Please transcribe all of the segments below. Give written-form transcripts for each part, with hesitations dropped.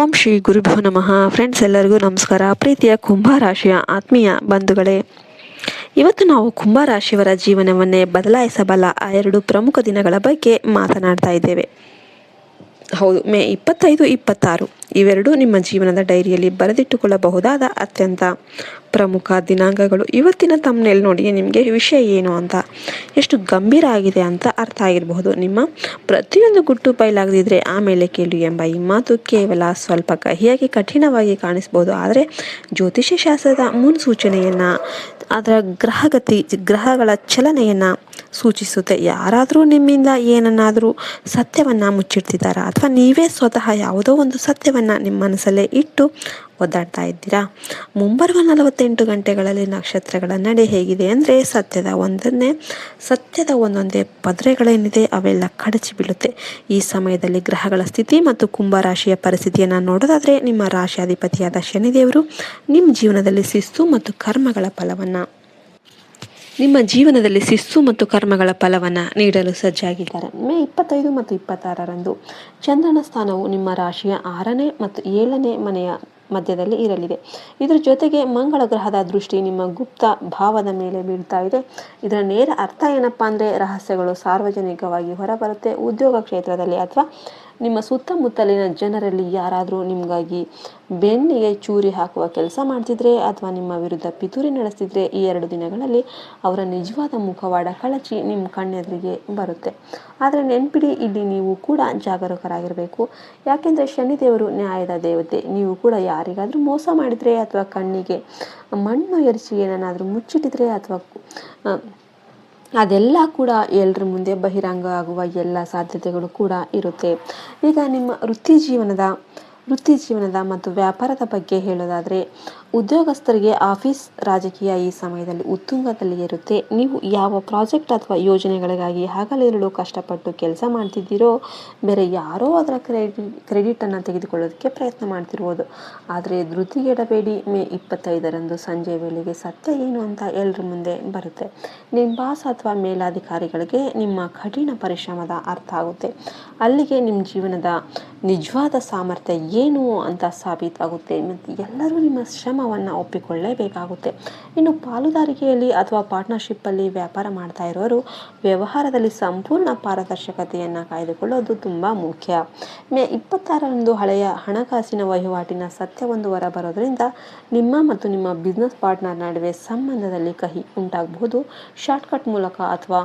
ಓಂ ಶ್ರೀ ಗುರುಭ್ಯೋ ನಮಃ. ಫ್ರೆಂಡ್ಸ್, ಎಲ್ಲರಿಗೂ ನಮಸ್ಕಾರ. ಪ್ರೀತಿಯ ಕುಂಭರಾಶಿಯ ಆತ್ಮೀಯ ಬಂಧುಗಳೇ, ಇವತ್ತು ನಾವು ಕುಂಭರಾಶಿಯವರ ಜೀವನವನ್ನೇ ಬದಲಾಯಿಸಬಲ್ಲ ಆ 2 ಪ್ರಮುಖ ದಿನಗಳ ಬಗ್ಗೆ ಮಾತನಾಡ್ತಾ ಇದ್ದೇವೆ. ಹೌದು, ಮೇ 25, 26 ಇವೆರಡೂ ನಿಮ್ಮ ಜೀವನದ ಡೈರಿಯಲ್ಲಿ ಬರೆದಿಟ್ಟುಕೊಳ್ಳಬಹುದಾದ ಅತ್ಯಂತ ಪ್ರಮುಖ ದಿನಾಂಕಗಳು. ಇವತ್ತಿನ ತಮ್ಮನೇಲಿ ನೋಡಿ ನಿಮಗೆ ವಿಷಯ ಏನು ಅಂತ, ಎಷ್ಟು ಗಂಭೀರ ಆಗಿದೆ ಅಂತ ಅರ್ಥ ಆಗಿರಬಹುದು. ನಿಮ್ಮ ಪ್ರತಿಯೊಂದು ಗುಟ್ಟು ಬಯಲಾಗದಿದ್ರೆ ಆಮೇಲೆ ಕೇಳಿ ಎಂಬ ಈ ಮಾತು ಕೇವಲ ಸ್ವಲ್ಪ ಕಹಿಯಾಗಿ ಕಠಿಣವಾಗಿ ಕಾಣಿಸಬಹುದು. ಆದರೆ ಜ್ಯೋತಿಷ್ಯ ಶಾಸ್ತ್ರದ ಮುನ್ಸೂಚನೆಯನ್ನು, ಅದರ ಗ್ರಹಗಳ ಚಲನೆಯನ್ನು ಸೂಚಿಸುತ್ತೆ. ಯಾರಾದರೂ ನಿಮ್ಮಿಂದ ಏನನ್ನಾದರೂ ಸತ್ಯವನ್ನು ಮುಚ್ಚಿಡ್ತಿದ್ದಾರಾ, ಅಥವಾ ನೀವೇ ಸ್ವತಃ ಯಾವುದೋ ಒಂದು ಸತ್ಯವನ್ನು ನಿಮ್ಮ ಮನಸ್ಸಲ್ಲೇ ಇಟ್ಟು ಒದ್ದಾಡ್ತಾ ಇದ್ದೀರಾ? ಮುಂಬರುವ 48 ಗಂಟೆಗಳಲ್ಲಿ ನಕ್ಷತ್ರಗಳ ನಡೆ ಹೇಗಿದೆ ಅಂದರೆ, ಸತ್ಯದ ಒಂದೊಂದೇ ಪದರೆಗಳೇನಿದೆ ಅವೆಲ್ಲ ಕಡಚಿ ಬೀಳುತ್ತೆ. ಈ ಸಮಯದಲ್ಲಿ ಗ್ರಹಗಳ ಸ್ಥಿತಿ ಮತ್ತು ಕುಂಭರಾಶಿಯ ಪರಿಸ್ಥಿತಿಯನ್ನು ನೋಡೋದಾದರೆ, ನಿಮ್ಮ ರಾಶಿಯಾಧಿಪತಿಯಾದ ಶನಿದೇವರು ನಿಮ್ಮ ಜೀವನದಲ್ಲಿ ಶಿಸ್ತು ಮತ್ತು ಕರ್ಮಗಳ ಫಲವನ್ನು ನೀಡಲು ಸಜ್ಜಾಗಿದ್ದಾರೆ. ಮೇ 25 ಮತ್ತು 26ರಂದು ಚಂದ್ರನ ಸ್ಥಾನವು ನಿಮ್ಮ ರಾಶಿಯ 6ನೇ ಮತ್ತು 7ನೇ ಮನೆಯ ಮಧ್ಯದಲ್ಲಿ ಇರಲಿದೆ. ಇದರ ಜೊತೆಗೆ ಮಂಗಳ ಗ್ರಹದ ದೃಷ್ಟಿ ನಿಮ್ಮ ಗುಪ್ತ ಭಾವದ ಮೇಲೆ ಬೀಳ್ತಾ ಇದೆ. ಇದರ ನೇರ ಅರ್ಥ ಏನಪ್ಪಾ ಅಂದರೆ, ರಹಸ್ಯಗಳು ಸಾರ್ವಜನಿಕವಾಗಿ ಹೊರಬರುತ್ತೆ. ಉದ್ಯೋಗ ಕ್ಷೇತ್ರದಲ್ಲಿ ಅಥವಾ ನಿಮ್ಮ ಸುತ್ತಮುತ್ತಲಿನ ಜನರಲ್ಲಿ ಯಾರಾದರೂ ನಿಮಗಾಗಿ ಬೆನ್ನಿಗೆ ಚೂರಿ ಹಾಕುವ ಕೆಲಸ ಮಾಡ್ತಿದ್ರೆ ಅಥವಾ ನಿಮ್ಮ ವಿರುದ್ಧ ಪಿತೂರಿ ನಡೆಸ್ತಿದ್ರೆ, ಈ 2 ದಿನಗಳಲ್ಲಿ ಅವರ ನಿಜವಾದ ಮುಖವಾಡ ಕಳಚಿ ನಿಮ್ಮ ಕಣ್ಣೆದುರಿಗೆ ಬರುತ್ತೆ. ಆದರೆ ನೆನ್ಪಿಡಿ, ಇಲ್ಲಿ ನೀವು ಕೂಡ ಜಾಗರೂಕರಾಗಿರಬೇಕು. ಯಾಕೆಂದರೆ ಶನಿದೇವರು ನ್ಯಾಯದ ದೇವತೆ. ನೀವು ಕೂಡ ಯಾರಿಗಾದರೂ ಮೋಸ ಮಾಡಿದರೆ ಅಥವಾ ಕಣ್ಣಿಗೆ ಮಣ್ಣು ಎರಚಿ ಏನನ್ನಾದರೂ ಮುಚ್ಚಿಟ್ಟಿದ್ರೆ ಅಥವಾ ಅದೆಲ್ಲ ಕೂಡ ಎಲ್ಲರ ಮುಂದೆ ಬಹಿರಂಗ ಆಗುವ ಎಲ್ಲ ಸಾಧ್ಯತೆಗಳು ಕೂಡ ಇರುತ್ತೆ. ಈಗ ನಿಮ್ಮ ವೃತ್ತಿ ಜೀವನದ ಮತ್ತು ವ್ಯಾಪಾರದ ಬಗ್ಗೆ ಹೇಳೋದಾದರೆ, ಉದ್ಯೋಗಸ್ಥರಿಗೆ ಆಫೀಸ್, ರಾಜಕೀಯ ಈ ಸಮಯದಲ್ಲಿ ಉತ್ತುಂಗದಲ್ಲಿ ಇರುತ್ತೆ. ನೀವು ಯಾವ ಪ್ರಾಜೆಕ್ಟ್ ಅಥವಾ ಯೋಜನೆಗಳಿಗಾಗಿ ಹಗಲಿರುಳು ಕಷ್ಟಪಟ್ಟು ಕೆಲಸ ಮಾಡ್ತಿದ್ದೀರೋ, ಬೇರೆ ಯಾರೋ ಅದರ ಕ್ರೆಡಿಟನ್ನು ತೆಗೆದುಕೊಳ್ಳೋದಕ್ಕೆ ಪ್ರಯತ್ನ ಮಾಡ್ತಿರ್ಬೋದು. ಆದರೆ ಧೃತಿಗೆಡಬೇಡಿ. ಮೇ 25ರಂದು ಸಂಜೆ ವೇಳೆಗೆ ಸತ್ಯ ಏನು ಅಂತ ಎಲ್ಲರ ಮುಂದೆ ಬರುತ್ತೆ. ನಿಮ್ಮ ಬಾಸ್ ಅಥವಾ ಮೇಲಾಧಿಕಾರಿಗಳಿಗೆ ನಿಮ್ಮ ಕಠಿಣ ಪರಿಶ್ರಮದ ಅರ್ಥ ಆಗುತ್ತೆ. ಅಲ್ಲಿಗೆ ನಿಮ್ಮ ಜೀವನದ ನಿಜವಾದ ಸಾಮರ್ಥ್ಯ ಏನು ಅಂತ ಸಾಬೀತಾಗುತ್ತೆ ಮತ್ತು ಎಲ್ಲರೂ ನಿಮ್ಮ ಶ್ರಮವನ್ನು ಒಪ್ಪಿಕೊಳ್ಳಲೇಬೇಕಾಗುತ್ತೆ. ಇನ್ನು ಪಾಲುದಾರಿಕೆಯಲ್ಲಿ ಅಥವಾ ಪಾರ್ಟ್ನರ್ಶಿಪ್ಪಲ್ಲಿ ವ್ಯಾಪಾರ ಮಾಡ್ತಾ ಇರೋರು ವ್ಯವಹಾರದಲ್ಲಿ ಸಂಪೂರ್ಣ ಪಾರದರ್ಶಕತೆಯನ್ನು ಕಾಯ್ದುಕೊಳ್ಳೋದು ತುಂಬ ಮುಖ್ಯ. ಮೇ 26ರಂದು ಹಳೆಯ ಹಣಕಾಸಿನ ವಹಿವಾಟಿನ ಸತ್ಯವೊಂದು ಹೊರಬರೋದ್ರಿಂದ ನಿಮ್ಮ ಮತ್ತು ನಿಮ್ಮ ಬಿಸ್ನೆಸ್ ಪಾರ್ಟ್ನರ್ ನಡುವೆ ಸಂಬಂಧದಲ್ಲಿ ಕಹಿ ಉಂಟಾಗಬಹುದು. ಶಾರ್ಟ್ಕಟ್ ಮೂಲಕ ಅಥವಾ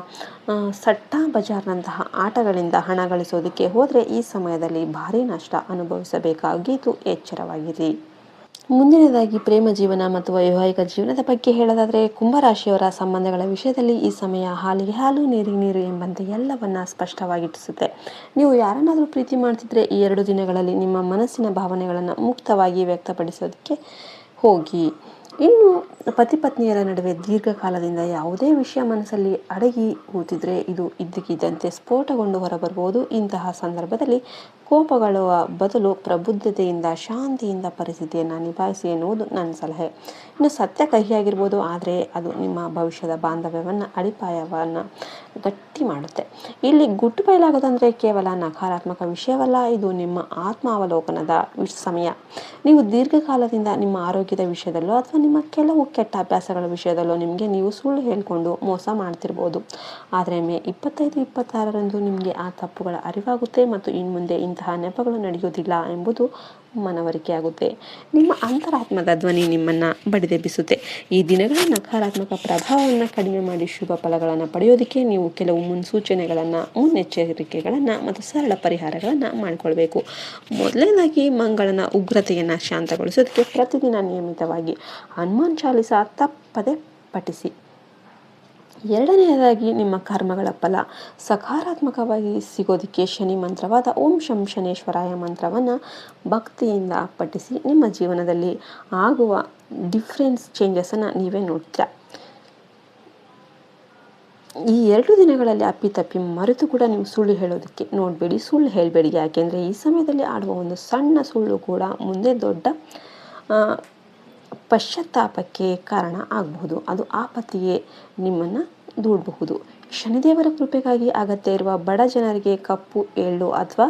ಸಟ್ಟಾ ಬಜಾರ್ನಂತಹ ಆಟಗಳಿಂದ ಹಣ ಗಳಿಸೋದಕ್ಕೆ ಹೋದರೆ ಈ ಸಮಯದಲ್ಲಿ ಭಾರಿ ನಷ್ಟ ಅನುಭವಿಸಬೇಕಾಗಿದ್ದು ಎಚ್ಚರವಾಗಿರಿ. ಮುಂದಿನದಾಗಿ ಪ್ರೇಮ ಜೀವನ ಮತ್ತು ವೈವಾಹಿಕ ಜೀವನದ ಬಗ್ಗೆ ಹೇಳೋದಾದರೆ, ಕುಂಭರಾಶಿಯವರ ಸಂಬಂಧಗಳ ವಿಷಯದಲ್ಲಿ ಈ ಸಮಯ ಹಾಲಿಗೆ ಹಾಲು ನೀರಿಗೆ ನೀರು ಎಂಬಂತೆ ಎಲ್ಲವನ್ನ ಸ್ಪಷ್ಟವಾಗಿಟ್ಟಿಸುತ್ತೆ. ನೀವು ಯಾರನ್ನಾದರೂ ಪ್ರೀತಿ ಮಾಡ್ತಿದ್ರೆ ಈ 2 ದಿನಗಳಲ್ಲಿ ನಿಮ್ಮ ಮನಸ್ಸಿನ ಭಾವನೆಗಳನ್ನು ಮುಕ್ತವಾಗಿ ವ್ಯಕ್ತಪಡಿಸೋದಕ್ಕೆ ಹೋಗಿ. ಇನ್ನು ಪತಿ ಪತ್ನಿಯರ ನಡುವೆ ದೀರ್ಘಕಾಲದಿಂದ ಯಾವುದೇ ವಿಷಯ ಮನಸ್ಸಲ್ಲಿ ಅಡಗಿ ಕೂತಿದ್ರೆ ಇದು ಇದ್ದಕ್ಕಿದ್ದಂತೆ ಸ್ಫೋಟಗೊಂಡು ಹೊರಬರಬಹುದು. ಇಂತಹ ಸಂದರ್ಭದಲ್ಲಿ ಕೋಪಗೊಳ್ಳುವ ಬದಲು ಪ್ರಬುದ್ಧತೆಯಿಂದ, ಶಾಂತಿಯಿಂದ ಪರಿಸ್ಥಿತಿಯನ್ನು ನಿಭಾಯಿಸಿ ಎನ್ನುವುದು ನನ್ನ ಸಲಹೆ. ಇನ್ನು ಸತ್ಯ ಕಹಿಯಾಗಿರ್ಬೋದು, ಆದರೆ ಅದು ನಿಮ್ಮ ಭವಿಷ್ಯದ ಬಾಂಧವ್ಯವನ್ನು, ಅಡಿಪಾಯವನ್ನು ಗಟ್ಟಿ ಮಾಡುತ್ತೆ. ಇಲ್ಲಿ ಗುಟ್ಟು ಬಯಲಾಗೋದಂದರೆ ಕೇವಲ ನಕಾರಾತ್ಮಕ ವಿಷಯವಲ್ಲ, ಇದು ನಿಮ್ಮ ಆತ್ಮಾವಲೋಕನದ ಸಮಯ. ನೀವು ದೀರ್ಘಕಾಲದಿಂದ ನಿಮ್ಮ ಆರೋಗ್ಯದ ವಿಷಯದಲ್ಲೋ ಅಥವಾ ನಿಮ್ಮ ಕೆಲವು ಕೆಟ್ಟ ಅಭ್ಯಾಸಗಳ ವಿಷಯದಲ್ಲೋ ನಿಮಗೆ ನೀವು ಸುಳ್ಳು ಹೇಳಿಕೊಂಡು ಮೋಸ ಮಾಡ್ತಿರ್ಬೋದು. ಆದರೆ ಮೇ 25, 26ರಂದು ನಿಮಗೆ ಆ ತಪ್ಪುಗಳ ಅರಿವಾಗುತ್ತೆ ಮತ್ತು ಇನ್ನು ಮುಂದೆ ಇಂತಹ ನೆಪಗಳು ನಡೆಯುವುದಿಲ್ಲ ಎಂಬುದು ಮನವರಿಕೆಯಾಗುತ್ತೆ. ನಿಮ್ಮ ಅಂತರಾತ್ಮದ ಧ್ವನಿ ನಿಮ್ಮನ್ನು ಬಡಿದೆಬ್ಬಿಸುತ್ತೆ. ಈ ದಿನಗಳ ನಕಾರಾತ್ಮಕ ಪ್ರಭಾವವನ್ನು ಕಡಿಮೆ ಮಾಡಿ ಶುಭ ಫಲಗಳನ್ನು ಪಡೆಯೋದಕ್ಕೆ ನೀವು ಕೆಲವು ಮುನ್ನೆಚ್ಚರಿಕೆಗಳನ್ನು ಮತ್ತು ಸರಳ ಪರಿಹಾರಗಳನ್ನು ಮಾಡಿಕೊಳ್ಬೇಕು. ಮೊದಲನೇದಾಗಿ, ಮಂಗಳನ ಉಗ್ರತೆಯನ್ನು ಶಾಂತಗೊಳಿಸೋದಕ್ಕೆ ಪ್ರತಿದಿನ ನಿಯಮಿತವಾಗಿ ಹನುಮಾನ್ ಚಾಲಿಸ ತಪ್ಪದೆ ಪಠಿಸಿ. ಎರಡನೆಯದಾಗಿ, ನಿಮ್ಮ ಕರ್ಮಗಳ ಫಲ ಸಕಾರಾತ್ಮಕವಾಗಿ ಸಿಗೋದಕ್ಕೆ ಶನಿ ಮಂತ್ರವಾದ ಓಂ ಶಂ ಶನೇಶ್ವರಾಯ ಮಂತ್ರವನ್ನು ಭಕ್ತಿಯಿಂದ ಪಠಿಸಿ. ನಿಮ್ಮ ಜೀವನದಲ್ಲಿ ಆಗುವ ಚೇಂಜಸನ್ನು ನೀವೇ ನೋಡ್ತೀರಾ. ಈ 2 ದಿನಗಳಲ್ಲಿ ಅಪ್ಪಿತಪ್ಪಿ ಮರೆತು ಕೂಡ ನೀವು ಸುಳ್ಳು ಹೇಳೋದಕ್ಕೆ ನೋಡಬೇಡಿ, ಸುಳ್ಳು ಹೇಳಬೇಡಿ. ಯಾಕೆಂದರೆ ಈ ಸಮಯದಲ್ಲಿ ಆಡುವ ಒಂದು ಸಣ್ಣ ಸುಳ್ಳು ಕೂಡ ಮುಂದೆ ದೊಡ್ಡ ಪಶ್ಚಾತ್ತಾಪಕ್ಕೆ ಕಾರಣ ಆಗಬಹುದು. ಅದು ಆಪತ್ತಿಗೆ ನಿಮ್ಮನ್ನು ದೂಡಬಹುದು. ಶನಿದೇವರ ಕೃಪೆಗಾಗಿ ಅಗತ್ಯ ಇರುವ ಬಡ ಜನರಿಗೆ ಕಪ್ಪು ಎಳ್ಳು ಅಥವಾ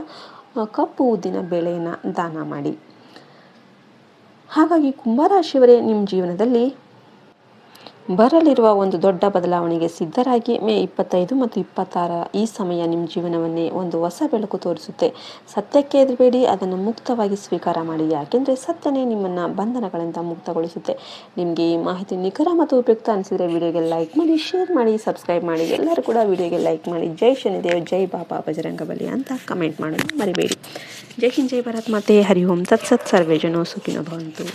ಕಪ್ಪು ಉದ್ದಿನ ಬೇಳೆಯನ್ನು ದಾನ ಮಾಡಿ. ಹಾಗಾಗಿ ಕುಂಭರಾಶಿಯವರೇ ನಿಮ್ಮ ಜೀವನದಲ್ಲಿ ಬರಲಿರುವ ಒಂದು ದೊಡ್ಡ ಬದಲಾವಣೆಗೆ ಸಿದ್ಧರಾಗಿ ಮೇ 25 ಮತ್ತು 26 ಈ ಸಮಯ ನಿಮ್ಮ ಜೀವನವನ್ನೇ ಒಂದು ಹೊಸ ಬೆಳಕು ತೋರಿಸುತ್ತೆ. ಸತ್ಯಕ್ಕೆ ಹೆದರಬೇಡಿ, ಅದನ್ನು ಮುಕ್ತವಾಗಿ ಸ್ವೀಕಾರ ಮಾಡಿ. ಯಾಕೆಂದರೆ ಸತ್ಯನೇ ನಿಮ್ಮನ್ನು ಬಂಧನಗಳಿಂದ ಮುಕ್ತಗೊಳಿಸುತ್ತೆ. ನಿಮಗೆ ಈ ಮಾಹಿತಿ ನಿಖರ ಮತ್ತು ಉಪಯುಕ್ತ ಅನಿಸಿದರೆ ವಿಡಿಯೋಗೆ ಲೈಕ್ ಮಾಡಿ, ಶೇರ್ ಮಾಡಿ, ಸಬ್ಸ್ಕ್ರೈಬ್ ಮಾಡಿ. ಎಲ್ಲರೂ ಕೂಡ ವಿಡಿಯೋಗೆ ಲೈಕ್ ಮಾಡಿ. ಜೈ ಶನಿದೇವ್, ಜೈ ಬಾಬಾ ಬಜರಂಗಬಲಿ ಅಂತ ಕಮೆಂಟ್ ಮಾಡೋದು ಮರಿಬೇಡಿ. ಜೈ ಹಿಂದ್, ಜೈ ಭಾರತ್ ಮಾತೆ, ಹರಿ ಓಂ ತತ್ಸತ್. ಸರ್ವೇ ಜನೋ ಸುಖಿನೋ ಭವಂತು.